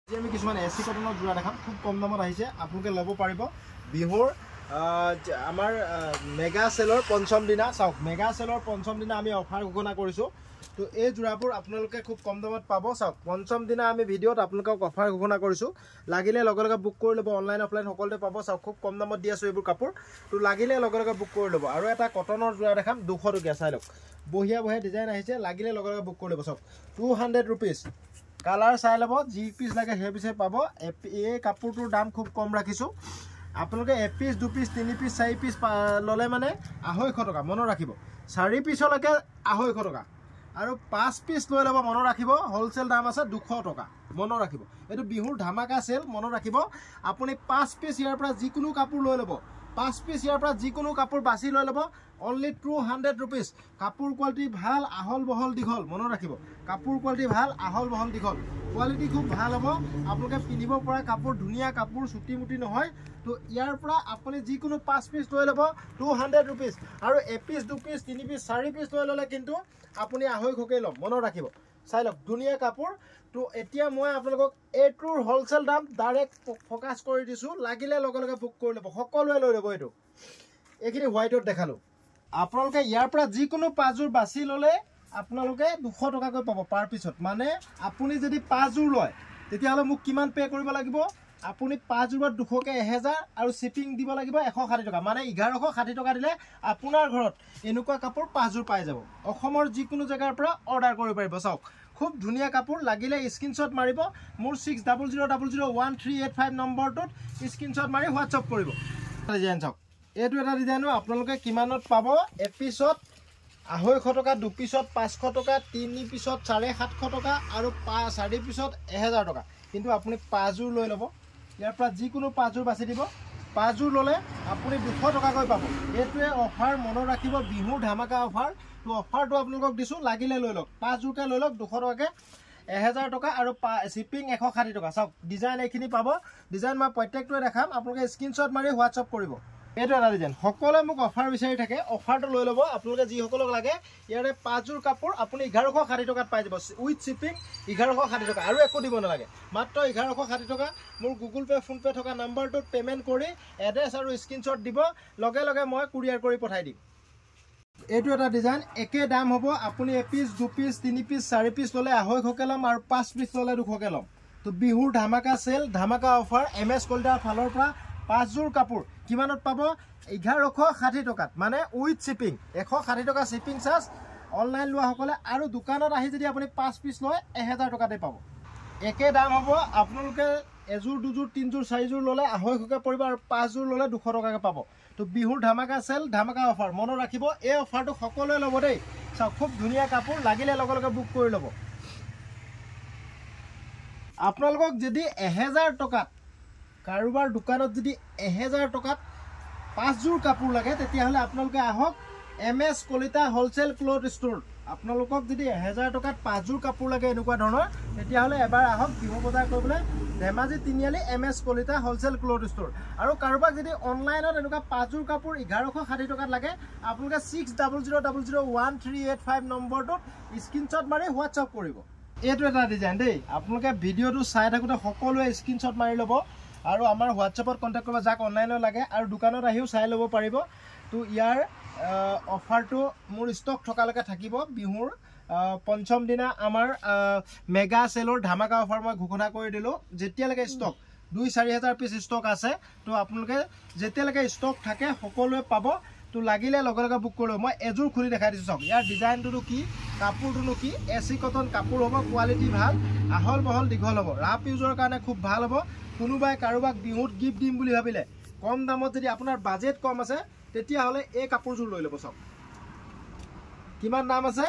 আজি আমি কিছুমান এসি কটনৰ জোৰা দেখাম খুব কম দামত আহিছে আপোনালোকে ল'ব পাৰিব বিহুৰ আমাৰ মেগা সেলৰ পঞ্চম দিনা চাওক মেগা সেলৰ পঞ্চম দিনা আমি অফাৰ ঘোষণা কৰিছো তো এই জোৰাবোৰ আপোনালোকে খুব কম দামত পাব চাওক পঞ্চম দিনা আমি ভিডিঅ'ত আপোনালোকক অফাৰ ঘোষণা কৰিছো লাগিলে লগে লগে বুক কৰি ল'ব অনলাইন অফলাইন সকলোতে পাব চাওক খুব কম দামত দি আছো এইবোৰ কাপোৰ তো লাগিলে লগে লগে বুক কৰি ল'ব আৰু এটা কটনৰ জোৰা দেখাম 200 টকা চাই লওক বহিয়া বহিয়া ডিজাইন আহিছে লাগিলে লগে লগে বুক কৰি ল'ব চাওক 200 रुपीस কালাৰ চাই ল'ব যি পিস লাগে সেই পিছে পাব এই কাপোৰটোৰ দাম খুব কম ৰাখিছো আপোনালোকে এক পিস দুই পিস তিনি পিস চাৰি পিস ললে মানে 250 টকা মনত ৰাখিব 4 পিছলৈকে 250 টকা আৰু 5 পিস লৈ ল'ব মনত ৰাখিব হোলসেল দাম আছে 200 টকা মনত ৰাখিব এটো বিহুৰ ধামাকা সেল মনত ৰাখিব আপুনি 5 পিস ইয়াৰ পৰা যিকোনো কাপোৰ লৈ ল'ব 5 পিস ইয়াৰ পৰা যিকোনো কাপোৰ বাছি লৈ ল'ব only 200 rupees কাপোৰ কোৱালিটি ভাল আহল বহল দিঘল মনত ৰাখিব কাপোৰ কোৱালিটি ভাল আহল বহল দিঘল কোৱালিটি খুব ভাল হ'ব আপোনালোকে পিন্ধিব পৰা কাপোৰ ধুনিয়া কাপোৰ ছুটি মুটি নহয় তো ইয়াৰ পৰা আপুনি যিকোনো 5 পিস লৈ ল'ব 200 rupees আৰু 1 পিস 2 পিস 3 পিস 4 পিস লৈ ল'লে কিন্তু আপুনি 250 ল'ব মনত ৰাখিব চাই লওক ধুনিয়া কাপোৰ তো এতিয়া মই আপোনালোকক এটোৰ হোলসেল দাম ডাইৰেক্ট ফোকাস কৰি দিছো লাগিলে লগে লগে বুক কৰি ল'ব সকলোৱে লৈ ল'ব এটো এখিনি হোৱাইটত দেখালো আপোনালোকে ইয়াৰ পৰা যিকোনো পাঁচজোৰ বাছি ললে আপোনালোকে 200 টকাকৈ পাব পাৰ পিছত মানে আপুনি যদি পাঁচজোৰ লয় তেতিয়া হলে মোক কিমান পে কৰিব লাগিব আপুনি পাঁচজোৰত 200 কে 1000 আৰু শিপিং দিব লাগিব 160 টকা মানে 1160 টকা দিলে আপোনাৰ ঘৰত এনেকুৱা কাপোৰ পাঁচজোৰ পাই যাব অসমৰ যিকোনো জায়গাৰ পৰা অৰ্ডাৰ কৰিব পাৰিব চাওক খুব ধুনিয়া কাপোৰ লাগিলে স্ক্ৰিনশ্বট মাৰিব মোৰ 6000001385 নম্বৰটোত স্ক্ৰিনশ্বট মাৰি হোৱাটছআপ কৰিব ডিজাইন চাওক এটো এটা ডিজাইনো আপোনালোকে কিমানত পাব এপিছত 250 টকা দুই পিছত 500 টকা তিনি পিছত 750 টকা আৰু 4 পিছত 1000 টকা কিন্তু আপুনি পাঁচজোৰ লৈ ল'ব ইয়াৰ পৰা যিকোনো পাঁচজোৰ বাছি দিব পাঁচজোৰ ললে আপুনি 200 টকাকৈ পাব এটোৱে অফাৰ মনত ৰাখিব বিহু ধামাকা অফাৰ তো অফাৰটো আপোনালোকক দিছো লাগিলে লৈ লওক পাঁচজোৰকে লৈ লওক 200 টকাকে 1000 টকা আৰু শিপিং 160 টকা চাওক ডিজাইন এইখিনি পাব ডিজাইন মই প্ৰত্যেকটোৱে দেখাম আপোনালোকে স্ক্ৰিনশ্বট মাৰি হোৱাটছআপ কৰিব এটো এটা ডিজাইন সকলোৱে মোক অফাৰ বিচাৰি থাকে অফাৰটো লৈ ল'ব আপোনালোকে যি সকলক লাগে ইয়াৰে পাঁচজোৰ কাপোৰ আপুনি 1160 টকাত পাই যাব উইথ শিপিং 1160 টকা আৰু একো দিব নালাগে মাত্ৰ 1160 টকা মোৰ গুগল পে ফোন পে থকা নম্বৰটোত পেমেন্ট কৰি এড্ৰেছ আৰু স্ক্ৰিনশ্বট দিব লগে লগে মই কুৰিয়াৰ কৰি পঠাই দিম এটো এটা ডিজাইন একে দাম হ'ব আপুনি এক পিস দুই পিস তিনি পিস 4 পিস ললে 250 কে লম আৰু 5 পিস ললে 200 কে লম তো বিহুৰ ধামাকা সেল ধামাকা অফাৰ এমএস কল্ডাৰ ফালৰ পৰা পাঁচজোৰ কাপোৰ কিমানত পাব 1160 টকাত মানে উইথ শিপিং 160 টকা শিপিং চাৰ্জ অনলাইন লোৱা সকলে আৰু দোকানত আহি যদি আপুনি 5 পিস লয় 1000 টকাতে পাব একে দাম হ'ব আপোনালোকে এজোৰ দুজোৰ তিনজোৰ চাৰিজোৰ ললে 250 কে পৰিব আৰু পাঁচজোৰ ললে 200 টকাকে পাব তো বিহুৰ ধামাকা সেল ধামাকা অফাৰ মনত ৰাখিব এই অফাৰটো সকলোৱে ল'ব দেই চাওক খুব ধুনিয়া কাপোৰ লাগিলে লগে লগে বুক কৰি ল'ব আপোনালোকক যদি 1000 টকাত কাৰোবাৰ দোকানত যদি 1000 টকাত পাঁচজোৰ কাপোৰ লাগে তেতিয়া হলে আপোনালোকে আহক MS Kalita wholesale cloth store আপোনালোকক যদি 1000 টকাত পাঁচজোৰ কাপোৰ লাগে এনেকুৱা ধৰণৰ তেতিয়া হলে এবাৰ আহক বিহু বজাৰ কৰিবলৈ Dhemaji Tiniali MS Kalita wholesale cloth store আৰু কাৰোবাক যদি অনলাইনত এনেকুৱা পাঁচজোৰ কাপোৰ 1160 টকাত লাগে আপোনালোকে 6000001385 নম্বৰটোত স্ক্ৰিনশ্বট মাৰি হোৱাটছআপ কৰিব এটো এটা ডিজাইন দেই আপোনালোকে ভিডিঅ'টো চাই থাকোতে সকলোৱে স্ক্ৰিনশ্বট মাৰি ল'ব আৰু আমাৰ হোৱাটছআপত কন্টাক্ট কৰিব যাক অনলাইনত লাগে আৰু দোকানত আহিও চাই ল'ব পাৰিব তো ইয়াৰ অফাৰটো মোৰ ষ্টক থকালৈকে থাকিব বিহুৰ পঞ্চম দিনা আমাৰ মেগা সেলৰ ধামাকা অফাৰ মই ঘোষণা কৰি দিলো যেতিয়ালৈকে ষ্টক 2-4000 পিস ষ্টক আছে তো আপোনালোকে যেতিয়ালৈকে ষ্টক থাকে সকলোৱে পাব তো লাগিলে লগে লগে বুক কৰিব মই এজোৰ খুলি দেখাই দিছো চাওক ইয়াৰ ডিজাইনটো কি কাপোৰটো কি এসি কটন কাপোৰ হ'ব কোৱালিটি ভাল আহল বহল দিঘল হ'ব ৰাফ ইউজৰ কাৰণে খুব ভাল হ'ব কোনোবাই কাৰোবাক বিহুত গিফট দিম বুলি ভাবিলে কম দামত যদি আপোনাৰ বাজেট কম আছে তেতিয়া হলে এই কাপোৰজোৰ লৈ ল'ব চাওক কিমান দাম আছে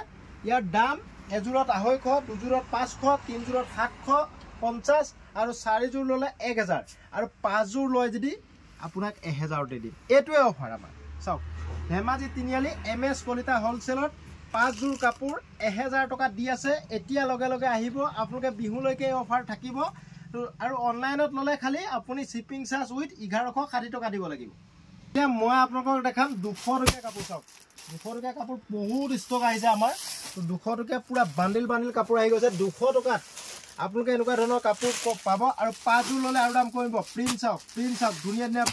ইয়াৰ দাম এজোৰত 250 দুজোৰত 500 তিনজোৰত 750 আৰু চাৰিজোৰ ললে 1000 আৰু পাঁচজোৰ লয় যদি আপোনাক 1000 তে দিম এটোৱে অফাৰ আমাৰ চাওক ধেমাজি তিনিআলি এমএস কলিতা হোলসেলত পাঁচজোৰ কাপোৰ 1000 টকা দি আছে এতিয়া লগে লগে আহিব আপোনালোকে বিহুলৈকে অফাৰ থাকিব আৰু অনলাইনত ললে খালি আপুনি শিপিং চাৰ্জ উইথ 1160 টকা দিব লাগিব এতিয়া মই আপোনালোকক দেখাম 200 টকা কাপোৰ চাওক 200 টকা কাপোৰ বহুত ষ্টক আহিছে আমাৰ তো 200 টকা পুৰা বান্ডিল বান্ডিল কাপোৰ আহি গৈছে 200 টকাত আপোনালোকে এনেকুৱা ধৰণৰ কাপোৰ পাব আৰু পাঁচযোৰ ল'লে আৰু দাম কমিব প্ৰিণ্ট চাওক ধুনীয়া ধুনীয়া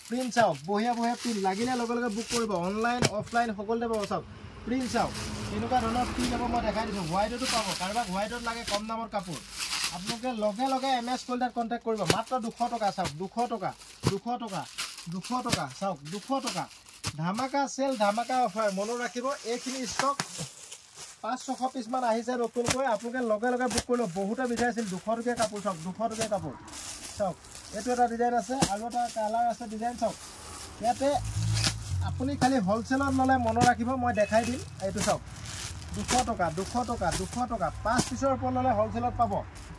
প্ৰিণ্ট চাওক বঢ়িয়া প্ৰিণ্ট লাগিলে লগে লগে বুক কৰিব অনলাইন অফলাইন সকলোতে পাব চাওক প্ৰিণ্ট চাওক এনেকুৱা ধৰণৰ প্ৰিণ্ট হ'ব মই দেখাই দিছোঁ হোৱাইটতো পাব কাৰোবাক হোৱাইটত লাগে কম দামৰ কাপোৰ আপোনালোকে লগে লগে MS কোৱালিটিত কণ্টেক্ট কৰিব মাত্ৰ 200 টকা চাওক 200 টকা চাওক 200 টকা ধামাকা চেল ধামাকা অফাৰ মনত ৰাখিব এইখিনি ষ্টক 500 পিস মান আহিছে নতুনকৈ আপোনালোকে লগে লগে বুক কৰিলে বহুতে বিচাৰিছিল 200 টকীয়া কাপোৰ চাওক 200 টকীয়া কাপোৰ চাওক এইটো এটা ডিজাইন আছে আৰু এটা কালাৰ আছে ডিজাইন চাওক ইয়াতে আপুনি খালি হোলসেলত ললে মনত ৰাখিব মই দেখাই দিম এইটো চাওক 200 টকা 5 পিছৰ ওপৰ ললে হোলসেলত পাব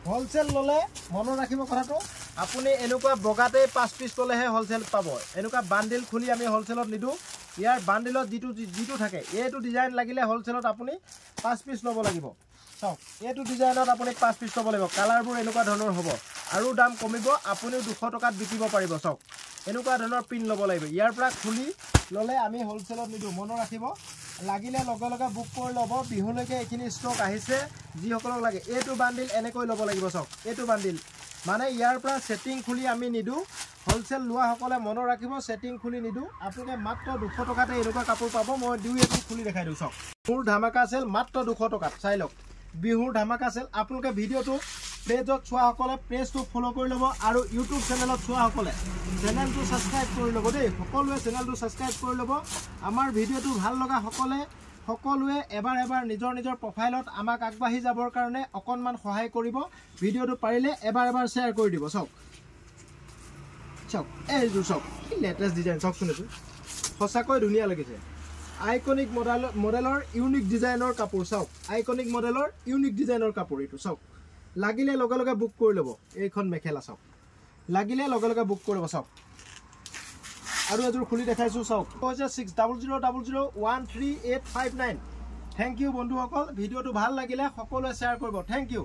হোলসেল ললে মনত ৰাখিব কথাটো আপুনি এনেকুৱা বগাতে 5 পিস ললেহে হোলসেল পাব এনেকুৱা বান্ডিল খুলি আমি হোলসেলত নিদু ইয়াৰ বান্ডিলত জিটো থাকে এইটো ডিজাইন লাগিলে হোলসেলত আপুনি 5 পিস লব লাগিব চাওক এইটো ডিজাইনত আপুনি 5 পিস লব লাগিব কালাৰবোৰ এনেকুৱা ধৰণৰ হ'ব আৰু দাম কমিব আপুনি 200 টকাত বিকিব পাৰিব চাওক এনেকুৱা ধৰণৰ পিন লব লাগিব ইয়াৰ পৰা খুলি ললে আমি হোলসেলত নিদু মনত ৰাখিব লাগিলে লগে লগে বুক কৰি লব বিহুলৈকে এখিনি ষ্টক আহিছে যি সকলক লাগে এইটো বান্ডিল এনেকৈ লব লাগিব চাওক এইটো বান্ডিল মানে ইয়াৰ পৰা সেটিং খুলি আমি নিদু হোলসেল লোৱা সকলে মনত ৰাখিব সেটিং খুলি নিদু আপোনালোকে মাত্ৰ 200 টকাতে এনেকুৱা কাপোৰ পাব মই দুই এটো খুলি দেখাই দিও চাওক মোৰ ধামাকা সেল মাত্ৰ 200 টকাত চাই লওক বিহুৰ ধামাকা সেল আপোনালোকে ভিডিওটো পেজত চোৱা সকলে পেজটো ফলো কৰি লব আৰু ইউটিউব চেনেলত চোৱা সকলে চেনেলটো সাবস্ক্ৰাইব কৰি লব দেই সকলোৱে চেনেলটো সাবস্ক্ৰাইব কৰি লব আমাৰ ভিডিওটো ভাল লগা সকলোৱে এবাৰ নিজৰ প্ৰফাইলত আমাক আগবাঢ়ি যাবৰ কাৰণে অকনমান সহায় কৰিব ভিডিওটো পাৰিলে এবাৰ শেয়াৰ কৰি দিব চাওক এই যে চাওক লেটেস্ট ডিজাইন চাওক শুনিছো সঁচাকৈ ধুনীয়া লাগিছে আইকনিক মডেলৰ ইউনিক ডিজাইনৰ কাপোৰ চাওক আইকনিক মডেলৰ ইউনিক ডিজাইনৰ কাপোৰ এইটো চাওক লাগিলে লগে লগে বুক কৰি লব এইখন মেখেলা চাওক লাগিলে লগে লগে বুক কৰিব চাওক আৰু এজোৰ খুলি দেখাইছো চাওক হৈছে 6000013859 থ্যাংক ইউ বন্ধুসকল ভিডিওটো ভাল লাগিলে সকলোৱে শেয়াৰ কৰিব থ্যাংক ইউ